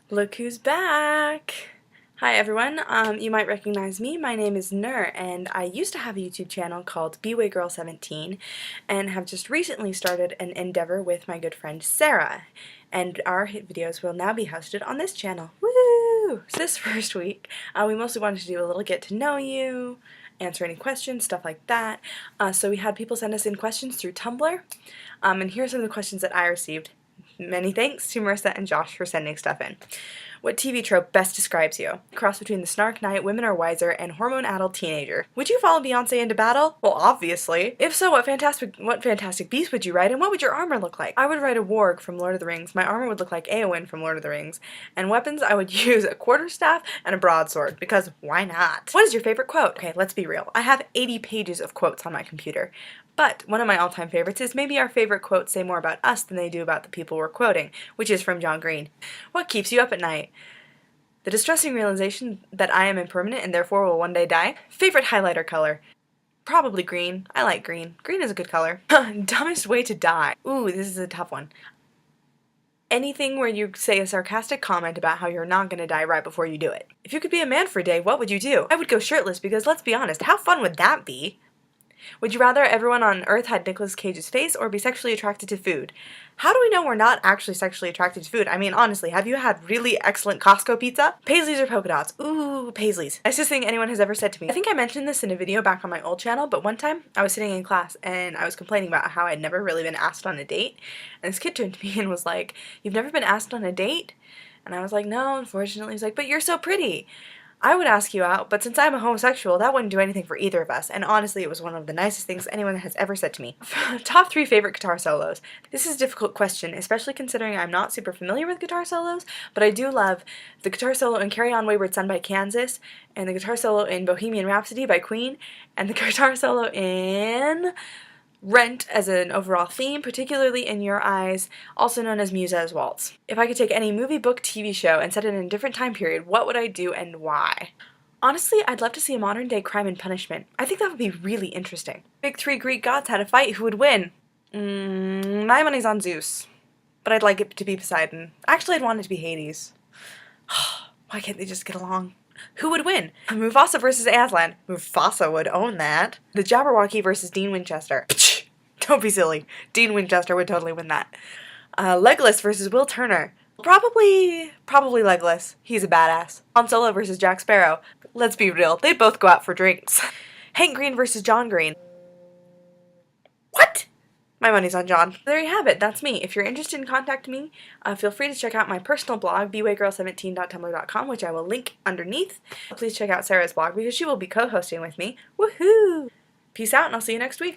Look who's back! Hi everyone, you might recognize me. My name is Ner, and I used to have a YouTube channel called Girl17 and have just recently started an endeavor with my good friend Sarah, and our videos will now be hosted on this channel. Woo! So this first week, we mostly wanted to do a little get to know you, answer any questions, stuff like that. So we had people send us in questions through Tumblr, and here are some of the questions that I received. Many thanks to Marissa and Josh for sending stuff in. What TV trope best describes you? Cross between the snark knight, women are wiser, and hormone-addled teenager. Would you follow Beyonce into battle? Well, obviously. If so, what fantastic beast would you ride, and what would your armor look like? I would ride a warg from Lord of the Rings. My armor would look like Eowyn from Lord of the Rings. And weapons, I would use a quarterstaff and a broadsword, because why not? What is your favorite quote? Okay, let's be real. I have 80 pages of quotes on my computer. But one of my all-time favorites is maybe our favorite quotes say more about us than they do about the people we're quoting, which is from John Green. What keeps you up at night? The distressing realization that I am impermanent and therefore will one day die. Favorite highlighter color? Probably green. I like green. Green is a good color. Dumbest way to die? Ooh, this is a tough one. Anything where you say a sarcastic comment about how you're not gonna die right before you do it. If you could be a man for a day, what would you do? I would go shirtless because let's be honest, how fun would that be? Would you rather everyone on Earth had Nicolas Cage's face or be sexually attracted to food? How do we know we're not actually sexually attracted to food? I mean, honestly, have you had really excellent Costco pizza? Paisleys or polka dots? Ooh, Paisleys. Nicest thing anyone has ever said to me. I think I mentioned this in a video back on my old channel, but one time I was sitting in class and I was complaining about how I'd never really been asked on a date. And this kid turned to me and was like, "You've never been asked on a date?" And I was like, "No, unfortunately." He's like, "But you're so pretty. I would ask you out, but since I'm a homosexual, that wouldn't do anything for either of us," and honestly, it was one of the nicest things anyone has ever said to me. Top 3 favorite guitar solos. This is a difficult question, especially considering I'm not super familiar with guitar solos, but I do love the guitar solo in Carry On Wayward Son by Kansas, and the guitar solo in Bohemian Rhapsody by Queen, and the guitar solo in Rent as an overall theme, particularly In Your Eyes, also known as Musa's Waltz. If I could take any movie, book, TV show and set it in a different time period, what would I do and why? Honestly, I'd love to see a modern-day Crime and Punishment. I think that would be really interesting. Big 3 Greek gods had a fight. Who would win? My money's on Zeus. But I'd like it to be Poseidon. Actually, I'd want it to be Hades. Why can't they just get along? Who would win? Mufasa versus Aslan. Mufasa would own that. The Jabberwocky versus Dean Winchester. Don't be silly. Dean Winchester would totally win that. Legolas versus Will Turner. Probably Legolas. He's a badass. Han Solo versus Jack Sparrow. Let's be real, they'd both go out for drinks. Hank Green versus John Green. What? My money's on John. There you have it. That's me. If you're interested in contacting me, feel free to check out my personal blog, bwaygirl17.tumblr.com, which I will link underneath. Please check out Sarah's blog because she will be co-hosting with me. Woohoo! Peace out, and I'll see you next week.